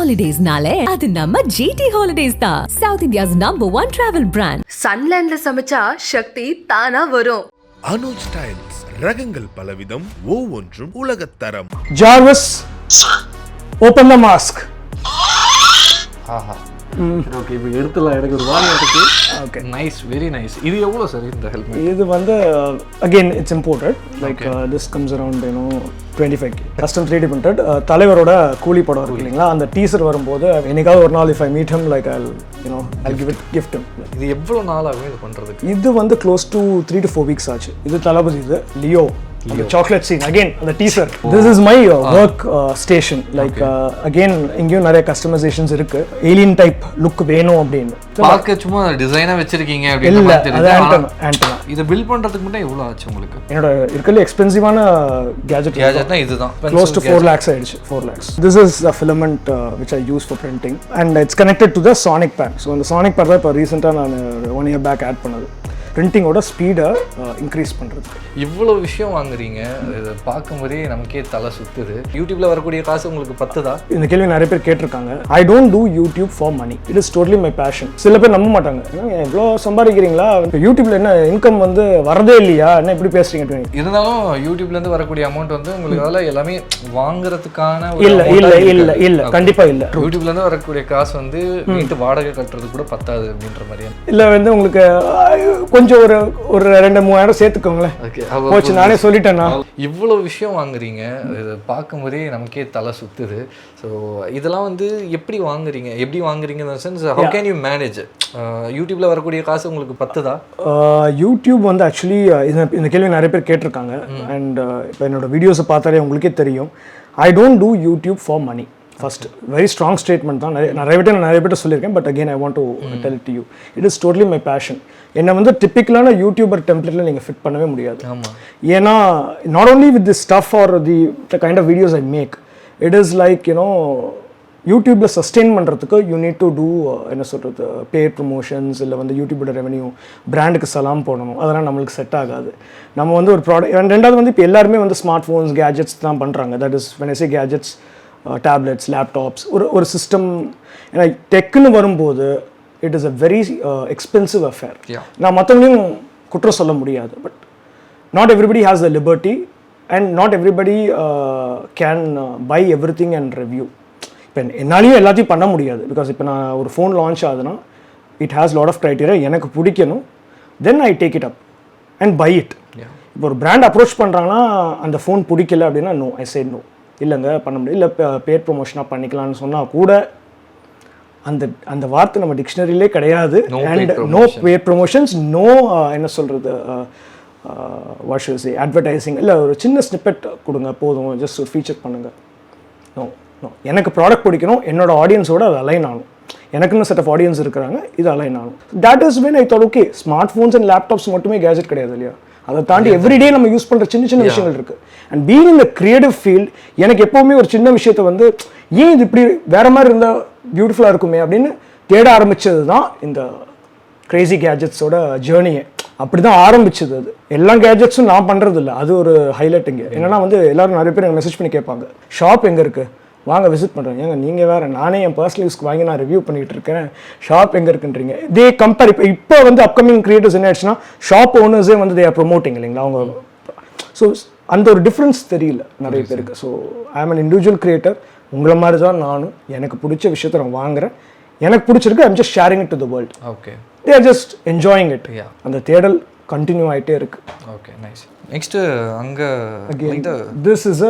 ஹாலிடேஸ்னாலே அது நம்ம ஜிடி ஹாலிடேஸ் தான். South India's #1 travel brand. சன்லேண்ட்ல சமைச்சா சக்தி தானா வரும். அனுஜ் ஸ்டைல்ஸ் ரகங்கள் பலவிதம், ஒவ்வொன்றும் உலகத்தரம். Jarvis, open the mask. ஆஹா, ஓகே, இப்போ எடுத்துலாம். எனக்கு ஒரு வாரி இருக்கு. Okay, nice, very nice. இது எவ்வளோ சார் இந்த ஹெல்மெட்? இது வந்து again it's imported. Like this comes around 25K. Custom 3D printed. தலைவரோட கூலி படம் இருக்கு இல்லைங்களா, அந்த டீசர் வரும்போது என்னைக்காவது ஒரு நாள் if I meet him like I'll give it gift him. இது எவ்வளோ நாள் ஆகும் இது பண்ணுறதுக்கு? இது வந்து க்ளோஸ் டு 3 to 4 weeks ஆச்சு. இது தளபதி, இது லியோ, அந்த சாக்லேட் சீன், அகைன் அந்த teaser. This is my work station. Like again இங்கேயும் நிறைய கஸ்டமைசேஷன்ஸ் இருக்கு. ஏலியன் டைப் லுக் வேணும் அப்படின்னு பார்க்க சும்மா டிசைனாக வச்சிருக்கீங்க அப்படின்னு. இதை பில்ட் பண்ணுறதுக்கு மட்டும் எவ்வளோ ஆச்சு உங்களுக்கு? என்னோட இருக்கிறது எக்ஸ்பென்சிவான கேஜெட்னா இதுதான் க்ளோஸ் டு 4 lakhs ஆயிடுச்சு. 4 lakhs. This is a filament which I use for printing and it's connected to the sonic pad. So அந்த sonic pad தான் இப்போ ரீசெண்டாக நான் 1 year back ஆட் பண்ணது, பிரிண்டிங்கோட ஸ்பீடை இன்க்ரீஸ் பண்ணுறது. இவ்வளோ விஷயம் வாங்குறீங்க, இதை பார்க்கும்போதே நமக்கே தலை சுற்றுது. யூடியூப்பில் வரக்கூடிய காசு உங்களுக்கு பத்துதா? இந்த கேள்வி நிறைய பேர் கேட்டிருக்காங்க. I don't do YouTube for money, it is totally my passion. சில பேர் நம்ப மாட்டாங்க, எவ்வளோ சம்பாதிக்கிறீங்களா, இப்போ யூடியூப்ல என்ன இன்கம் வந்து வரதே இல்லையா, என்ன இப்படி பேசுறீங்க? இருந்தாலும் யூடியூப்லேருந்து வரக்கூடிய அமௌண்ட் வந்து உங்களுக்கு எல்லாமே வாங்குறதுக்கான இல்லை இல்லை இல்லை இல்லை கண்டிப்பாக இல்லை. யூடியூப்லேருந்து வரக்கூடிய காசு வந்து வீட்டு வாடகை கட்டுறது கூட பத்தாது அப்படின்ற மாதிரி இல்லை. வந்து உங்களுக்கு கொஞ்சம் ஒரு 2-3 சேர்த்துக்கோங்களேன். போச்சு, நானே சொல்லிட்டேன்னா. இவ்வளோ விஷயம் வாங்குறீங்க, இதை பார்க்கும்போதே நமக்கே தலை சுத்துது. ஸோ இதெல்லாம் வந்து எப்படி வாங்குறீங்க sense how can you manage? யூடியூப்ல வரக்கூடிய காசு உங்களுக்கு பத்துதா? யூடியூப் வந்து ஆக்சுவலி இந்த கேள்வி நிறைய பேர் கேட்டிருக்காங்க. அண்ட் இப்போ என்னோட வீடியோஸை பார்த்தாலே உங்களுக்கே தெரியும், I don't do YouTube for money. First very strong statement தான். நிறைய பேர்ட்ட சொல்லியிருக்கேன். But again I want to tell to you, it is totally my passion. என்னை வந்து டிப்பிக்கலான யூடியூபர் டெம்ப்ளேட்டில் நீங்கள் ஃபிட் பண்ணவே முடியாது. ஏன்னா not only with the stuff or the kind of videos I make, it is like யூடியூப்பில் சஸ்டெயின் பண்ணுறதுக்கு you need to do என்ன சொல்கிறது, பேட் ப்ரொமோஷன்ஸ், இல்லை வந்து யூடியூபோட ரெவன்யூ, பிராண்டுக்கு சலாம் போடணும். அதெல்லாம் நம்மளுக்கு செட் ஆகாது. நம்ம வந்து ஒரு ப்ராடக்ட். ரெண்டாவது வந்து இப்போ எல்லாருமே வந்து ஸ்மார்ட் ஃபோன்ஸ், கேஜெட்ஸ் தான் பண்ணுறாங்க. That is when I say gadgets, tablets, laptops, ஒரு சிஸ்டம். ஏன்னா டெக்குன்னு வரும்போது it is a very expensive affair. நான் மற்றவங்களையும் குற்றம் சொல்ல முடியாது. But not everybody has the liberty and not everybody can buy every thing and review. இப்போ என்னாலையும் எல்லாத்தையும் பண்ண முடியாது. பிகாஸ் இப்போ நான் ஒரு ஃபோன் லான்ச் ஆகுதுன்னா it has lot of criteria. எனக்கு பிடிக்கணும், then I take it up and buy it. இப்போ ஒரு பிராண்ட் அப்ரோச் பண்ணுறாங்கன்னா அந்த ஃபோன் பிடிக்கல அப்படின்னா நோ, ஐ சே நோ, இல்லைங்க பண்ண முடியும், இல்லை பேட் ப்ரொமோஷனாக பண்ணிக்கலாம்னு சொன்னால் கூட அந்த வார்த்தை நம்ம டிக்ஷனரியிலே கிடையாது. And no bad promotions, no என்ன சொல்கிறது, வாட்ஸ் அட்வர்டைசிங், இல்லை ஒரு சின்ன ஸ்னிப்பெட் கொடுங்க போதும், ஜஸ்ட் ஒரு ஃபீச்சர் பண்ணுங்கள். நோ நோ, எனக்கு ப்ராடக்ட் பிடிக்கணும், என்னோட ஆடியன்ஸோட அது அலைன் ஆகணும். எனக்குன்னு செட் ஆஃப் ஆடியன்ஸ் இருக்கிறாங்க, இது அலைன் ஆகணும். That is when I thought okay, smart phones and laptops மட்டுமே கேஜெட் கிடையாது இல்லையா, அதை தாண்டி எவ்ரிடே நம்ம யூஸ் பண்ணுற சின்ன சின்ன விஷயங்கள் இருக்குது. And being in the creative field, எனக்கு எப்போவுமே ஒரு சின்ன விஷயத்தை வந்து ஏன் இது இப்படி வேறு மாதிரி இருந்தால் பியூட்டிஃபுல்லாக இருக்குமே அப்படின்னு தேட ஆரம்பித்தது தான் இந்த கிரேசி கேஜெட்ஸோட ஜேர்னியை. அப்படி தான் ஆரம்பிச்சது. அது எல்லா கேஜெட்ஸும் நான் பண்ணுறது இல்லை, அது ஒரு ஹைலைட். இங்கே என்னென்னா வந்து எல்லோரும் நிறைய பேர் எனக்கு மெசேஜ் பண்ணி கேட்பாங்க, ஷாப் எங்கே இருக்குது, வாங்க விசிட் பண்ணுறேன். ஏங்க நீங்கள் வேறு, நானே என் பர்சனல் யூஸ்க்கு வாங்கி நான் ரிவ்யூ பண்ணிகிட்டு இருக்கேன், ஷாப் எங்கே இருக்குன்றீங்க. தே கம்பேர். இப்போ வந்து அப்கமிங் கிரியேட்டர்ஸ் என்ன ஆயிடுச்சுன்னா, ஷாப் ஓனர்ஸே வந்து தே ஆர் ப்ரொமோட்டிங் இல்லைங்களா அவங்க. ஸோ அந்த ஒரு டிஃப்ரென்ஸ் தெரியல நிறைய பேருக்கு. ஸோ ஐ ஆம் அன் இண்டிவிஜுவல் கிரியேட்டர், உங்களை மாதிரி தான் நானும். எனக்கு பிடிச்ச விஷயத்தை நான் வாங்குறேன், எனக்கு பிடிச்சிருக்கு, I am just sharing it to the world. Okay, they are just enjoying it. அந்த தேடல் கண்டினியூ ஆகிட்டே இருக்கு. Okay, nice. நெக்ஸ்ட்டு அங்கே திஸ் இஸ்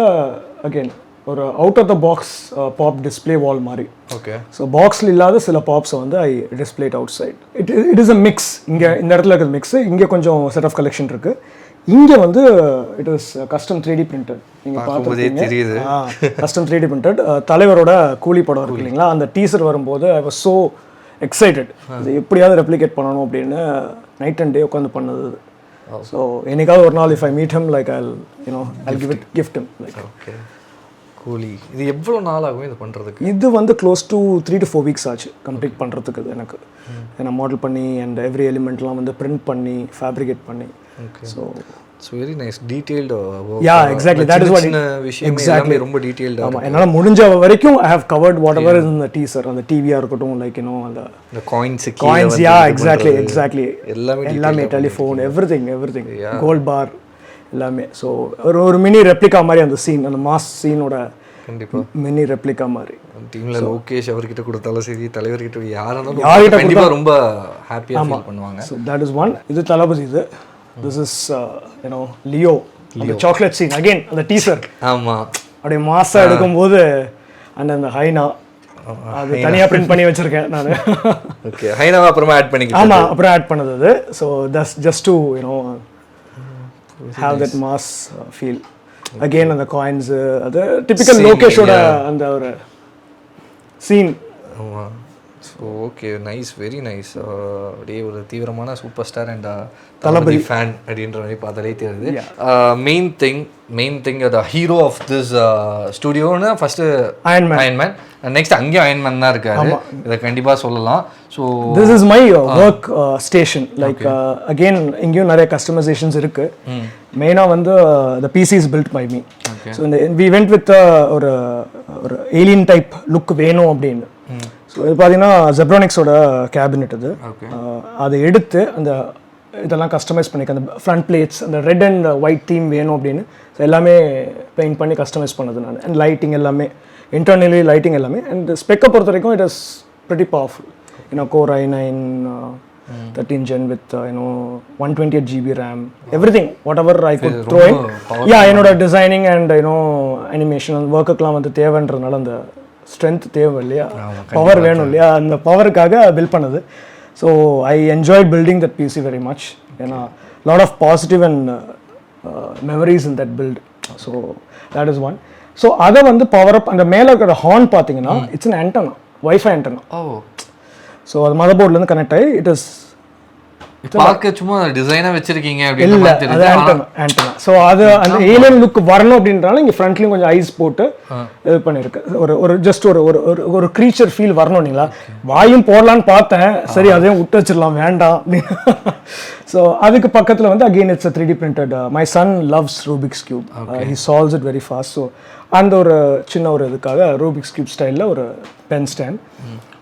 அகெயின் ஒரு out of the box pop display wall மாதிரி. ஓகே, ஸோ பாக்ஸில் இல்லாத சில பாப்ஸை வந்து I displayed outside. It is a mix. இங்கே இந்த இடத்துல இருக்கிற மிக்ஸு, இங்கே கொஞ்சம் செட் ஆஃப் கலெக்ஷன் இருக்குது. இங்கே வந்து it is custom 3D printed. நீங்கள் பார்த்துருக்கீங்க, கஸ்டம் 3D printed. தலைவரோட கூலி படம் இருக்கு இல்லைங்களா, அந்த டீசர் வரும்போது ஐ வாஸ் ஸோ எக்ஸைட்டட். இது எப்படியாவது ரெப்ளிகேட் பண்ணணும் அப்படின்னு நைட் அண்ட் டே உட்காந்து பண்ணது. ஸோ என்னைக்காவது ஒரு நாள் if I meet him like I'll give it gift him. Okay, கூலி. இது எவ்வளோ நாள் ஆகும் இது பண்ணுறதுக்கு? இது வந்து க்ளோஸ் டு 3 to 4 weeks ஆச்சு கம்ப்ளீட் பண்ணுறதுக்கு. இது எனக்கு ஏன்னா மாடல் பண்ணி அண்ட் எவ்ரி எலிமெண்ட்லாம் வந்து பிரிண்ட் பண்ணி ஃபேப்ரிகேட் பண்ணி. Okay, so so very nice detailed yeah exactly that is what விஷயம் எல்லாமே ரொம்ப டீட்டெயில்டு. ஆமாம் என்னால் முடிஞ்ச வரைக்கும் I have covered whatever is இந்த டீசர் அந்த டிவியாக இருக்கட்டும் லைக் அந்த காயின்ஸ் யா எக்ஸாக்ட்லி எல்லாமே telephone everything gold bar எல்லாமே. ஸோ ஒரு மினி ரெப்ளிகா மாதிரி அந்த சீன் அந்த மாஸ் சீனோட கண்டிப்பாக மினி ரெப்ளிகா மாதிரி டீமில் லோகேஷ் அவர்கிட்ட கொடுத்தாலும் சரி தலைவர்கிட்ட யாராலும் கண்டிப்பாக ரொம்ப ஹாப்பியாக ஃபீல் பண்ணுவாங்க. So that is one. இது தளபதி இது திஸ் இஸ் லியோ அந்த சாக்லேட் சீன் அகெயின் அந்த டீசர். ஆமாம் அப்படியே மாசாக எடுக்கும்போது அந்த ஹைனா அது தனியாக பிரிண்ட் பண்ணி வச்சுருக்கேன் நான். ஓகே ஹைனாவை அப்புறமா ஆட் பண்ணிக்கலாம். ஆமாம் அப்புறம் ஆட் பண்ணது அது. So that's just to have that mass feel. Again அந்த காயின்ஸ் அது டிபிக்கல் லோகேஷோட அந்த ஒரு scene. So okay nice very nice. அப்படியே ஒரு தீவிரமான super star and Thalapathy fan அப்படின்ற மாதிரி பார்த்தாலே தெரியுது. Main thing the hero of this ஸ்டுடியோன்னு ஃபர்ஸ்ட் அயன்மேன் நெக்ஸ்ட் அங்கேயும் அயன்மேன் தான் இருக்காரு. இதை கண்டிப்பாக சொல்லலாம். So this is my work station like again இங்கேயும் நிறைய கஸ்டமைசேஷன்ஸ் இருக்கு. மெயினாக வந்து த PC is built by me. So இந்த வி வெண்ட் வித் ஒரு ஏலியன் டைப் லுக் வேணும் அப்படின்னு. ஸோ இது பார்த்தீங்கன்னா ஜெப்ரானிக்ஸோட கேபினெட் இது. அதை எடுத்து அந்த இதெல்லாம் கஸ்டமைஸ் பண்ணிக்க அந்த ஃப்ரண்ட் பிளேட்ஸ் அந்த ரெட் அண்ட் ஒயிட் தீம் வேணும் அப்படின்னு ஸோ எல்லாமே பெயிண்ட் பண்ணி கஸ்டமைஸ் பண்ணது நான். அண்ட் லைட்டிங் எல்லாமே இன்டர்னலி லைட்டிங் எல்லாமே. அண்ட் ஸ்பெக்கை பொறுத்த வரைக்கும் it is pretty powerful. Core i9 13 gen with 128 GB RAM, everything whatever I could throw in. என்னோட டிசைனிங் அண்ட் அனிமேஷன் ஒர்க்குக்கெலாம் வந்து தேவைன்றதுனால அந்த ஸ்ட்ரென்த் தேவை இல்லையா, பவர் வேணும் இல்லையா, அந்த பவருக்காக பில்ட் பண்ணது. So I enjoy building that PC very much. ஏன்னா lot of positive and memories in that build. So that is one. So அதை வந்து பவர் அப் அந்த மேலே இருக்கிற ஹார்ன் பார்த்தீங்கன்னா it's an antenna, wifi antenna. So அது மதர் போர்ட்லேருந்து கனெக்ட் ஆகி இட் இஸ் பார்க்க சும்மா டிசைனாக வச்சிருக்கீங்க இல்லை அது ஆண்டனா. ஸோ அது அந்த ஏலியன் லுக் வரணும் அப்படின்றனால இங்கே ஃப்ரண்ட்லேயும் கொஞ்சம் ஐஸ் போட்டு இது பண்ணியிருக்கு. ஒரு ஜஸ்ட் ஒரு க்ரீச்சர் ஃபீல் வரணும் இல்லைங்களா. வாயும் போடலான்னு பார்த்தேன், சரி அதையும் விட்டு வச்சிடலாம் வேண்டாம் அப்படின்னு. ஸோ அதுக்கு பக்கத்தில் வந்து again it's 3D printed. My son loves Rubik's cube. He solves it very fast. So அந்த ஒரு சின்ன ஒரு இதுக்காக ரூபிக்ஸ் கியூப் ஸ்டைலில் ஒரு பென் ஸ்டாண்ட்.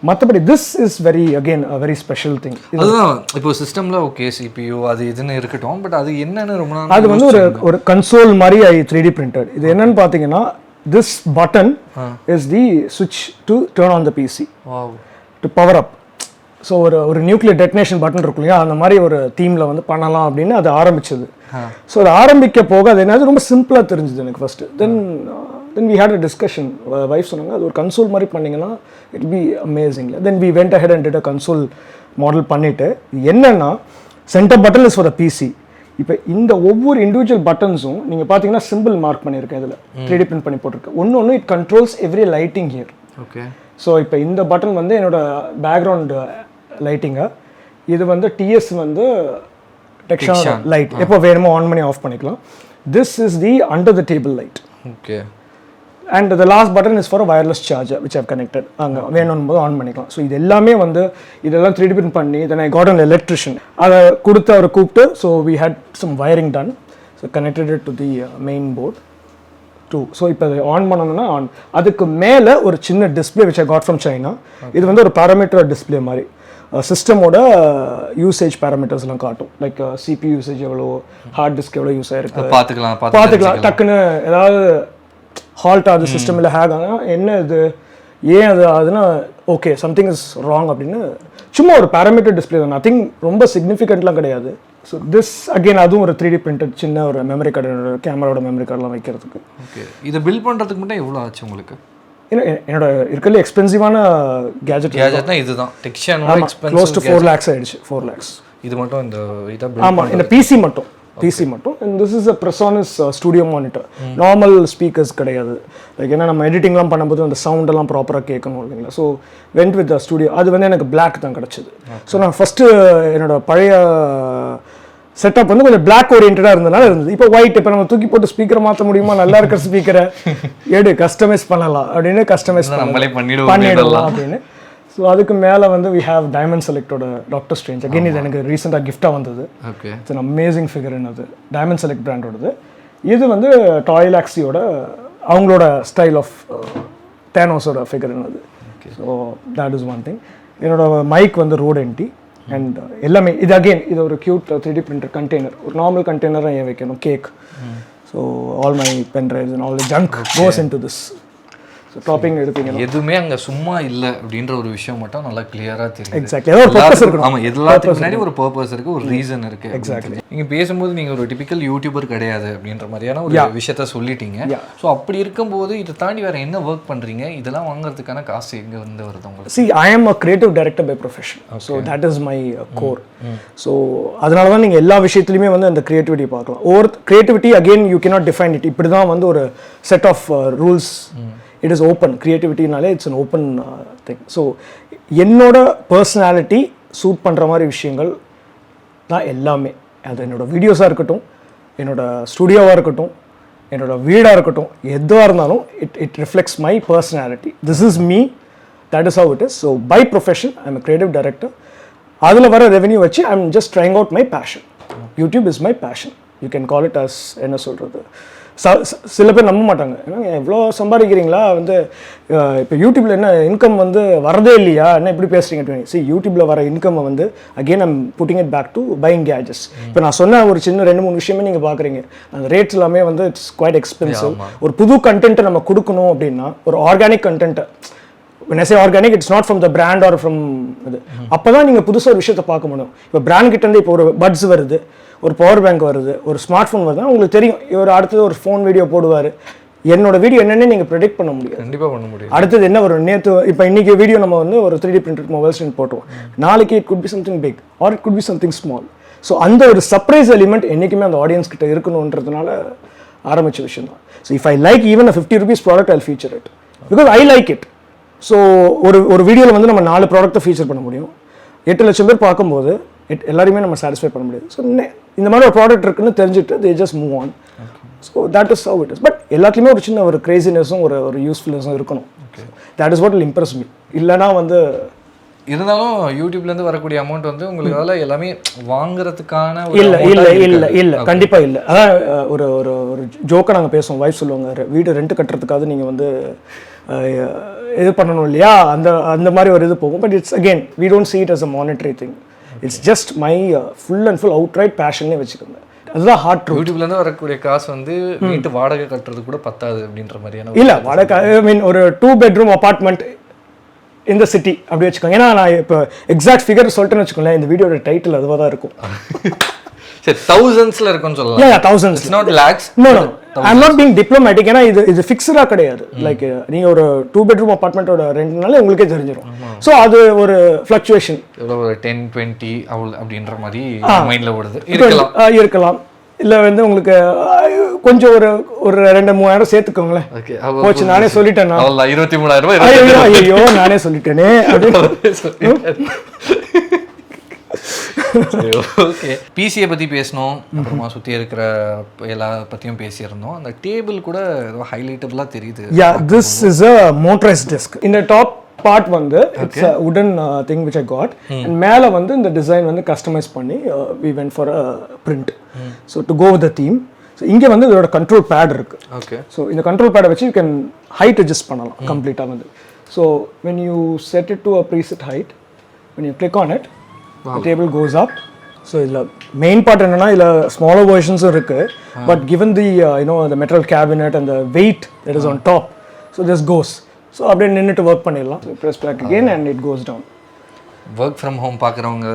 மற்றபடி this is very again very special thing. அதுதான் இப்போ சிஸ்டமில் ஓகே சிபியூ அது இதுன்னு இருக்கட்டும், பட் அது என்னன்னு ரொம்ப நாள் அது வந்து ஒரு கன்சோல் மாதிரி 3D printed. இது என்னன்னு பார்த்தீங்கன்னா திஸ் பட்டன் இஸ் தி சுவிட்ச் to turn on the PC to power up. So ஒரு நியூக்ளியர் டெட்டனேஷன் பட்டன் இருக்கும் இல்லையா, அந்த மாதிரி ஒரு தீமில் வந்து பண்ணலாம் அப்படின்னு அது ஆரம்பிச்சது. ஸோ அது ஆரம்பிக்க போக அது என்னது ரொம்ப சிம்பிளாக தெரிஞ்சுது எனக்கு first. Then we had a discussion. Wife சொன்னாங்க அது ஒரு கன்சோல் மாதிரி பண்ணிங்கன்னா it be amazing. Then we went ahead and did a console model பண்ணிவிட்டு என்னென்னா centre button is for the PC. இப்போ இந்த ஒவ்வொரு இண்டிவிஜுவல் பட்டன்ஸும் நீங்கள் பார்த்தீங்கன்னா சிம்பிள் மார்க் பண்ணியிருக்கேன் இதில் 3D print பண்ணி போட்டிருக்கேன். ஒன்று it controls every lighting here. Okay. So இப்போ இந்த பட்டன் வந்து என்னோட பேக்ரவுண்ட் லைட்டிங்காக, இது வந்து டிஎஸ் வந்து TechShan லைட் எப்போ வேணுமோ ஆன் பண்ணி ஆஃப் பண்ணிக்கலாம். This is the under the table light. Okay. And the last button is for wireless charger which have connected. அங்கே வேணும் போது ஆன் பண்ணிக்கலாம். ஸோ இது எல்லாமே வந்து இதெல்லாம் 3D print பண்ணி then I got an electrician. அதை கொடுத்து அவரை கூப்பிட்டு so we had some wiring done. So connected it to the main board too. So இப்போ அதை ஆன் பண்ணணும்னா ஆன். அதுக்கு மேலே ஒரு சின்ன display which I got from China. இது வந்து ஒரு பேராமீட்டர் டிஸ்பிளே மாதிரி சிஸ்டமோட யூசேஜ் பேராமீட்டர்ஸ்லாம் காட்டும். லைக் சிபி யூசேஜ் எவ்வளோ, ஹார்ட் டிஸ்க் எவ்வளோ யூஸ் ஆகிருக்கு பார்த்துக்கலாம். டக்குன்னு ஏதாவது ஹால்ட் ஆகுது சிஸ்டம் இல்லை ஹேக் ஆகுதுன்னா என்ன இது ஏன் அது ஆகுதுன்னா ஓகே சம்திங் இஸ் ராங் அப்படின்னு சும்மா ஒரு பேராமீட்டர் டிஸ்பிளே தான், நத்திங் ரொம்ப சிக்னிஃபிகண்ட்லாம் கிடையாது. ஸோ திஸ் அகெயின் அதுவும் ஒரு 3D printed சின்ன ஒரு மெமரி கார்டு, கேமராவோட மெமரி கார்டெலாம் வைக்கிறதுக்கு. ஓகே. இதை பில்ட் பண்ணுறதுக்கு மட்டும் எவ்வளோ ஆச்சு உங்களுக்கு? என்னோட இருக்கிறதுல எக்ஸ்பென்சிவான கேஜெட்னா இதுதான் TechShan க்ளோஸ் டு 4 lakhs ஆயிடுச்சு. 4 lakhs இது மட்டும் இந்த இதை ஆமாம் இந்த பிசி மட்டும். And this is a PreSonus studio monitor. Normal speakers கிடையாது. லைக் ஏன்னா நம்ம எடிட்டிங்லாம் பண்ணும்போது அந்த சவுண்டெல்லாம் ப்ராப்பராக கேட்கணும் இல்லைங்களா. So went with the studio. அது வந்து எனக்கு பிளாக் தான் கிடச்சிது. ஸோ நான் ஃபஸ்ட்டு என்னோட பழைய செட்டப் வந்து கொஞ்சம் பிளாக் ஓரியன்டாக இருந்ததுனால இருந்தது. இப்போ ஒயிட். இப்போ நம்ம தூக்கி போட்டு ஸ்பீக்கரை மாற்ற முடியுமா, நல்லா இருக்கிற ஸ்பீக்கரை கஸ்டமைஸ் பண்ணலாம் அப்படின்னு கஸ்டமைஸ் பண்ணிடலாம் அப்படின்னு. ஸோ அதுக்கு மேலே வந்து வி ஹேவ் டைமண்ட் செலக்டோட டாக்டர் ஸ்ட்ரேஞ்ச். அகெயின் இது எனக்கு ரீசெண்டாக கிஃப்டாக வந்தது. Okay, it's an amazing figure. அது டைமண்ட் செலக்ட் பிராண்டோடது. இது வந்து டாய்லாக்ஸியோட அவங்களோட ஸ்டைல் ஆஃப் தேனோஸோட ஃபிகர் அது. So that is one thing. என்னோட மைக் வந்து ரோட் என்டி அண்ட் எல்லாமே இது அகெயின் இது ஒரு க்யூட் 3D பிரிண்டர் கண்டெய்னர். ஒரு நார்மல் கண்டெய்னராக ஏன் வைக்கணும் கேக். So all my pen drives and all the junk cos in to this. So topping எடுப்பீங்க எதுவுமே அங்கே சும்மா இல்லை அப்படின்ற ஒரு விஷயம் மட்டும் நல்லா கிளியராக தெரியும். எக்ஸாக்ட்லி, ஏதோ ஒரு பர்பஸ் இருக்கணும். ஆமாம், எல்லாத்துக்கும் முன்னாடி ஒரு பர்பஸ் இருக்குது, ஒரு ரீசன் இருக்குது. எக்ஸாக்ட்லி. நீங்கள் பேசும்போது நீங்கள் ஒரு டிபிக்கல் யூடியூபர் கிடையாது அப்படின்ற மாதிரியான ஒரு விஷயத்த சொல்லிட்டீங்க. ஸோ அப்படி இருக்கும்போது இதை தாண்டி வேறு என்ன ஒர்க் பண்ணுறீங்க? இதெல்லாம் வாங்குறதுக்கான காசு எங்கே வந்து வருது உங்களுக்கு? See, I am a creative director by profession. So that is my core. So அதனால தான் நீங்கள் எல்லா விஷயத்துலையுமே வந்து அந்த கிரியேட்டிவிட்டி பார்க்கலாம். ஒரு creativity again you cannot define it. இப்படி தான் வந்து ஒரு set of rules. It is open. கிரியேட்டிவிட்டினாலே it's an open thing. So என்னோட பர்சனாலிட்டி சூட் பண்ணுற மாதிரி விஷயங்கள் தான் எல்லாமே. அது என்னோடய வீடியோஸாக இருக்கட்டும், என்னோடய ஸ்டுடியோவாக இருக்கட்டும், என்னோடய வீடாக இருக்கட்டும், எதுவாக இருந்தாலும் it reflects my personality. This is me, that is how it is. So by profession I am a creative director. அதில் வர ரெவென்யூ வச்சு I am just trying out my passion. YouTube is my passion. You can call it as என்ன சொல்கிறது. சில பேர் நம்ப மாட்டாங்க. ஏன்னா எவ்வளோ சம்பாதிக்கிறீங்களா வந்து இப்போ யூடியூப்பில் என்ன இன்கம் வந்து வரதே இல்லையா, என்ன இப்படி பேசுகிறீங்க? சி, யூடியூப்பில் வர இன்கம் வந்து again I'm putting it back to buying gadgets. இப்போ நான் சொன்ன ஒரு சின்ன 2-3 விஷயமே நீங்கள் பார்க்குறீங்க. அந்த ரேட்ஸ் எல்லாமே வந்து இட்ஸ் குவைட் எக்ஸ்பென்சிவ். ஒரு புது கண்டென்ட்டை நம்ம கொடுக்கணும் அப்படின்னா ஒரு ஆர்கானிக் கண்டென்ட்டை, when I say organic, it's not from the brand or from இது. அப்போ தான் நீங்கள் புதுசாக ஒரு விஷயத்தை பார்க்க முடியும். இப்போ பிராண்ட் கிட்டேருந்து இப்போ ஒரு பட்ஸ் வருது, ஒரு பவர் பேங்க் வருது, ஒரு ஸ்மார்ட் ஃபோன் வருதுன்னா உங்களுக்கு தெரியும் இவர் அடுத்தது ஒரு ஃபோன் வீடியோ போடுவார். என்னோட வீடியோ என்னென்னு நீங்கள் ப்ரெடிக்ட் பண்ண முடியாது. கண்டிப்பாக பண்ண முடியும். அடுத்தது என்ன வரும்? நேற்று இப்போ இன்றைக்கி வீடியோ நம்ம வந்து ஒரு 3D பிரிண்டட் மொபைல் ஸ்க்ரீன் போட்டோம். நாளைக்கு it could be something big or it could be something small. So அந்த ஒரு சர்ப்ரைஸ் எலிமெண்ட் என்றைக்குமே அந்த ஆடியன்ஸ் கிட்ட இருக்கணுன்றதுனால ஆரம்பித்த விஷயம் தான். So if I like even a 50 rupees product Jal feature it because I like it. So ஒரு வீடியோவில் வந்து நம்ம 4 ப்ராடக்ட்டை ஃபீச்சர் பண்ண முடியும். 8 லட்சம் பேர் பார்க்கும்போது எல்லாரையுமே நம்ம சாட்டிஸ்ஃபை பண்ண முடியாது. ஸோ இந்த மாதிரி ஒரு ப்ராடக்ட் இருக்குன்னு தெரிஞ்சுட்டு they just move on. So that is how it is. But எல்லாத்துலேயுமே ஒரு சின்ன ஒரு கிரேசினஸும் ஒரு யூஸ்ஃபுல்னஸும் இருக்கணும். That is what will Impress me. இல்லைனா வந்து இருந்தாலும் யூடியூப்லேருந்து வரக்கூடிய அமௌண்ட் வந்து உங்களுக்கு அதில் எல்லாமே வாங்குறதுக்கான இல்லை கண்டிப்பாக இல்லை. அதான் ஒரு ஒரு ஒரு ஜோக்கை நாங்கள் பேசுவோம். வைஃப் சொல்லுவாங்க, வீடு ரெண்ட் கட்டுறதுக்காக நீங்கள் வந்து இது பண்ணணும் இல்லையா, அந்த மாதிரி ஒரு இது போகும். But it's again we don't see it as a monetary thing. It's just my full and full outright பேஷன்னே வச்சுக்கோங்க. அதுதான் ஹார்ட் ட்ரூத். யூடியூப்லேருந்து வரக்கூடிய காசு வந்து வீட்டு வாடகை கட்டுறது கூட பத்தாது அப்படின்ற மாதிரியான இல்லை. வாடகை ஐ மீன் ஒரு 2 bedroom அப்பார்ட்மெண்ட் இந்த சிட்டி அப்படி வச்சுக்கோங்க. ஏன்னா நான் இப்போ எக்ஸாக்ட் ஃபிகர் சொல்லிட்டேன்னு வச்சுக்கோங்களேன், இந்த வீடியோட டைட்டில் அதுவாக தான் இருக்கும். சரி, thousandsல இருக்கும்னு சொல்லலாம். Yeah, thousands. It's not lakhs. No. I'm not being diplomatic. ஏன்னா இது ஃபிக்ஸ்டாக கிடையாது. லைக் நீங்கள் ஒரு 2 bedroom அப்பார்ட்மெண்ட்டோட ரெண்ட்னால உங்களுக்கே தெரிஞ்சிடும். ஸோ அது ஒரு ஃப்ளக்சுவேஷன் எவ்வளோ ஒரு 10-20 அப்படின்ற மாதிரி மைண்டில் ஓடுது. இருக்கலாம். இல்லை வந்து உங்களுக்கு கொஞ்சம் ஒரு 2-3,000 சேர்த்துக்கோங்களேன். போச்சு, நானே சொல்லிட்டேன். 23,000. ஐயோ நானே சொல்லிட்டேனே அப்படின்னு. ஓகே, பிசியை பற்றி பேசணும், அப்புறமா சுற்றி இருக்கிற எல்லா பற்றியும் பேசியிருந்தோம். அந்த டேபிள் கூட ஏதோ ஹைலைட்டபுளாக தெரியுது. This is a motorised desk. இந்த டாப் பார்ட் வந்து it's a wooden thing which I got. and மேலே வந்து இந்த டிசைன் வந்து கஸ்டமைஸ் பண்ணி we went for a print. so to go with the theme. So இங்கே வந்து இதோட கண்ட்ரோல் பேட் இருக்கு. ஓகே, ஸோ இந்த கண்ட்ரோல் பேடை வச்சு யூ கேன் ஹைட் அட்ஜஸ்ட் பண்ணலாம் கம்ப்ளீட்டாக வந்து. So when you set it to a preset height, when you click on it, the table goes up. So இதில் மெயின் பார்ட் என்னன்னா இதில் ஸ்மாலர் வெர்ஷன்ஸும் இருக்குது. But given the the metal cabinet and the weight that is on top, so this goes. So அப்படியே நின்றுட்டு work பண்ணிடலாம். Press back again and it goes down. Work from home பார்க்குறவங்க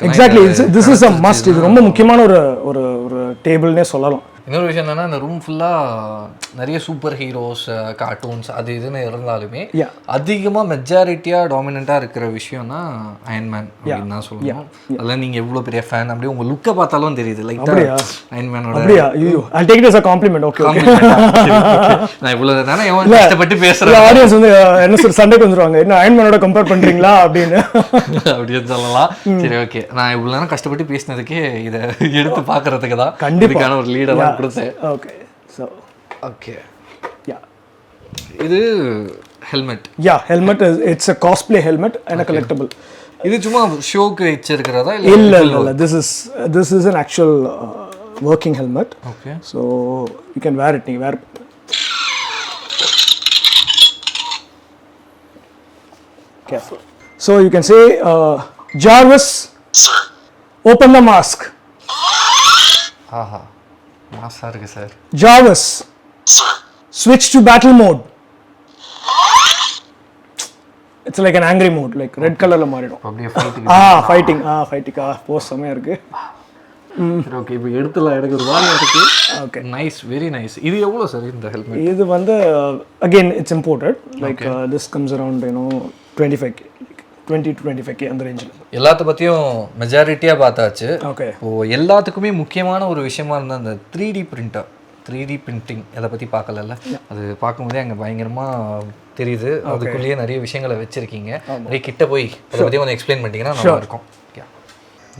exactly this is a must. இது ரொம்ப முக்கியமான ஒரு டேபிள்னே சொல்லலாம். இன்னொரு விஷயம் என்னன்னா, இந்த ரூம் ஃபுல்லாக நிறைய சூப்பர் ஹீரோஸ், கார்ட்டூன்ஸ் அது இதுன்னு இருந்தாலுமே அதிகமாக மெஜாரிட்டியாக டாமினண்ட்டாக இருக்கிற விஷயம்னா அயன்மேன் அப்படின்னு தான் சொல்லணும். அதெல்லாம் நீங்கள் எவ்வளோ பெரிய ஃபேன், அப்படியே உங்கள் லுக்கை பார்த்தாலும் தெரியுது. லைக் அயன்மேனோட I'll take it as a compliment. Okay. நான் இவ்வளோ தானே கஷ்டப்பட்டு பேசுகிறேன். ஆடியன்ஸ் வந்து என்ன சொல்ற சண்டைக்கு வந்துருவாங்க, என்ன அயன்மேனோட கம்பேர் பண்ணுறீங்களா அப்படின்னு சொல்லலாம். சரி, ஓகே, நான் இவ்வளோ நேரம் கஷ்டப்பட்டு பேசினதுக்கே இதை எடுத்து பார்க்கறதுக்கு தான் கண்டிப்பான ஒரு லீடராக கொடுத்தேன். ஓகே, ஸோ ஓகே, யா இது helmet. Yeah, helmet is it's a cosplay helmet and a collectible. இது சும்மா ஷோக்கு வச்சிருக்கிறதா இல்ல this is an actual working helmet. Okay. So you can wear it. நீ wear. Careful. So you can say Jarvis, sir, open the mask. ஆஹா மாசா இருக்கு sir. Jarvis, sir, switch to battle mode. It's like an angry mode, like red color la மாறிடும். அப்படியே fighting. fighting Bose செமையா இருக்கு. Okay இப்போ எடுத்துலாம் எனக்கு ஒரு வாரி இருக்கு. Okay. Nice, very nice. இது எவ்வளோ சார் இந்த ஹெல்மெட்? இது வந்து again it's imported, like this comes around 25k, 20 to 25k அந்த ரேஞ்சில். எல்லாத்த பற்றியும் மெஜாரிட்டியாக பார்த்தாச்சு. ஓகே. இப்போது எல்லாத்துக்குமே முக்கியமான ஒரு விஷயமா இருந்தால் அந்த 3D பிரிண்டர், 3D பிரிண்டிங் அதை பற்றி பார்க்கலல்ல, அது பார்க்கும்போதே அங்கே பயங்கரமாக தெரியுது. அதுக்குள்ளேயே நிறைய விஷயங்களை வச்சுருக்கீங்க. நிறைய கிட்ட போய் அதை பற்றி கொஞ்சம் எக்ஸ்பிளைன் பண்ணிட்டீங்கன்னா நல்லா இருக்கும்.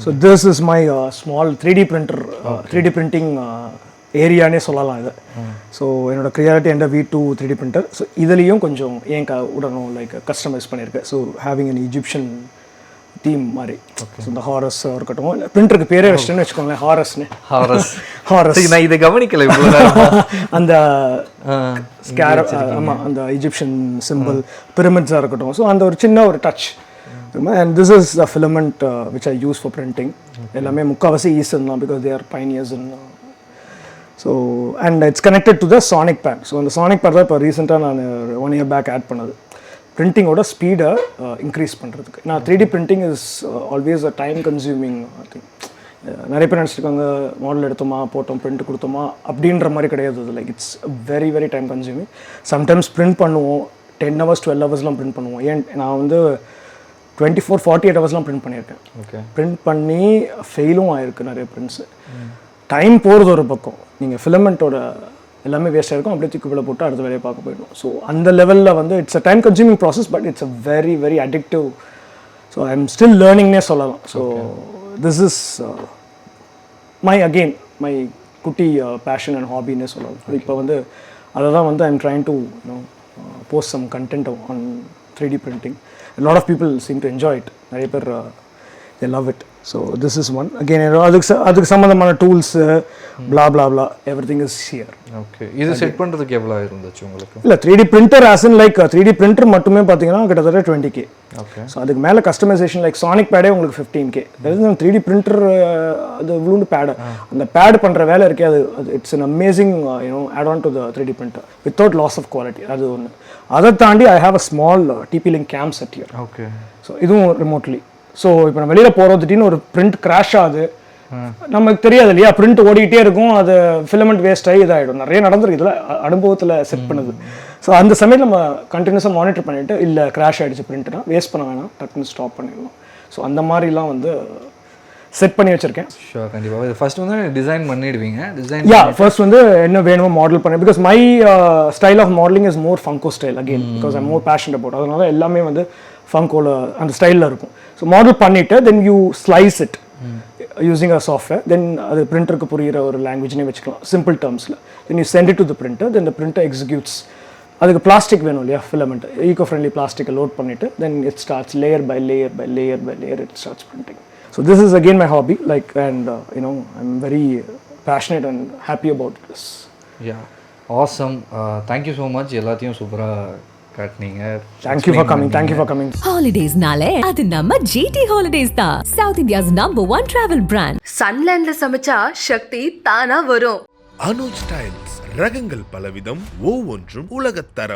So this is my small 3D printer, 3D printing ஏரியானே சொல்லலாம் இது. ஸோ என்னோட கிரியாலிட்டி and V2 3D printer. So இதுலேயும் கொஞ்சம் ஏன் உடனும் லைக் கஸ்டமைஸ் பண்ணியிருக்கேன். So having an Egyptian theme மாதிரி. ஸோ இந்த ஹாரஸ் இருக்கட்டும், பிரிண்டருக்கு பேரே வச்சுட்டேன்னு வச்சுக்கோங்களேன், ஹாரஸ்னு. ஹாரஸ் நான் இதை கவனிக்கல. அந்த ஸ்கேர், ஆமாம், அந்த இஜிப்ஷியன் சிம்பிள் பிரமிட்ஸாக இருக்கட்டும். ஸோ அந்த ஒரு சின்ன ஒரு touch. And this is the filament which I use for printing. எல்லாமே முக்காவாசி ஈஸ்டர்ன் தான், because they are pioneers in so and it's connected to the sonic pad. So அந்த sonic pad தான் இப்போ ரீசெண்டாக நான் 1 year back ஆட் பண்ணது, பிரிண்டிங்கோட ஸ்பீடை இன்க்ரீஸ் பண்ணுறதுக்கு. நான் 3D printing is always a time consuming thing. நிறைய பேர் நினச்சிருக்காங்க மாடல் எடுத்தோமா போட்டோம் பிரிண்ட் கொடுத்தோமா அப்படின்ற மாதிரி கிடையாது. அது like it's very very time consuming. Sometimes print பண்ணுவோம் 10 hours 12 hours பிரிண்ட் பண்ணுவோம். ஏன் நான் வந்து 24-48 hours பிரிண்ட் பண்ணியிருக்கேன். ஓகே. பிரிண்ட் பண்ணி ஃபெயிலும் ஆகிருக்கு நிறைய பிரிண்ட்ஸு. டைம் போகிறது ஒரு பக்கம், நீங்கள் ஃபிலமெண்ட்டோட எல்லாமே வேஸ்ட்டாக இருக்கும், அப்படியே தூக்கி விட போட்டு அடுத்த வேலையை பார்க்க போயிடும். ஸோ அந்த லெவலில் வந்து it's a time consuming process, but it's a very very addictive. So I am still லேர்னிங்னே சொல்லலாம். ஸோ திஸ் இஸ் மை குட்டி பேஷன் அண்ட் ஹாபின்னே சொல்லலாம். இப்போ வந்து அதை தான் வந்து I am trying to post some content on 3D printing. A lot of people seem to enjoy it. நிறைய பேர் they love it. So this is one. Again, அதுக்கு சம்பந்தமான tools blah blah blah everything is here. Okay. இது set பண்றதுக்கு எவ்வளவு இருந்துச்சு உங்களுக்கு? இல்ல 3D printer as in like 3D printer மட்டுமே பாத்தீங்கன்னா கிட்டத்தட்ட 20k. ஓகே. ஸோ அதுக்கு மேலே கஸ்டமைசேஷன் லைக் சானிக் பேடே உங்களுக்கு 15k. அதாவது 3D printer அது இவ்வளோ பேடு, அந்த பேடு பண்ணுற வேலை இருக்கே, அது it's an amazing add on to the 3D printer without loss of quality. அது ஒன்று. அதை தாண்டி I have a small TP-Link cam set here. Okay. So இதுவும் ரிமோட்லி. ஸோ இப்போ நம்ம வெளியில் போகிறோம், திடீர்னு ஒரு பிரிண்ட் கிராஷ் ஆகுது, நமக்கு தெரியாது இல்லையா, பிரிண்ட் ஓடிக்கிட்டே இருக்கும், அது ஃபிலமெண்ட் வேஸ்ட் ஆகி இதாகிடும். நிறைய நடந்திருக்கு இதில், அனுபவத்தில் செட் பண்ணுது. ஸோ அந்த சமயத்தில் நம்ம கண்டினியூஸாக மானிட்டர் பண்ணிவிட்டு, இல்லை கிராஷ் ஆகிடுச்சு பிரிண்ட்னா வேஸ்ட் பண்ண வேணாம், டக்குன்னு ஸ்டாப் பண்ணிடணும். ஸோ அந்த மாதிரிலாம் வந்து செட் பண்ணி வச்சுருக்கேன். ஷூர், கண்டிப்பாக. இது ஃபர்ஸ்ட் வந்து டிசைன் பண்ணிடுவீங்க. ஃபர்ஸ்ட் வந்து என்ன வேணுமோ மாடல் பண்ணேன். Because my style of modelling is more Funko style again, because I'm more passion about. அதனால எல்லாமே வந்து ஃபங்கோவில் அந்த ஸ்டைலில் இருக்கும். ஸோ மாடல் பண்ணிவிட்டு then you slice it using a software. Then அது பிரிண்டருக்கு புரிகிற ஒரு லாங்குவேஜ்னே வச்சுக்கலாம், சிம்பிள் டேர்ம்ஸில். Then you sent it to the printer, then the printer executes. அதுக்கு பிளாஸ்டிக் வேணும் இல்லையா, ஃபிலமெண்ட், ஈகோ ஃப்ரெண்ட்லி பிளாஸ்டிக்கை லோட் பண்ணிவிட்டு then it starts layer by layer by layer by layer it starts printing. So this is again my hobby, like, and I'm very passionate and happy about this. Yeah, awesome. Thank you so much. எல்லாத்தையும் சூப்பரா காட்னீங்க. Thank you for coming. Holidays naale adu namma GT Holidays da, South India's #1 travel brand. சன்லேண்ட்ல சமைச்சா சக்தி தானா வரும். Anuj styles, ரகங்கள் பலவிதம், ஒவ்வொன்றும் உலகத்தரம்.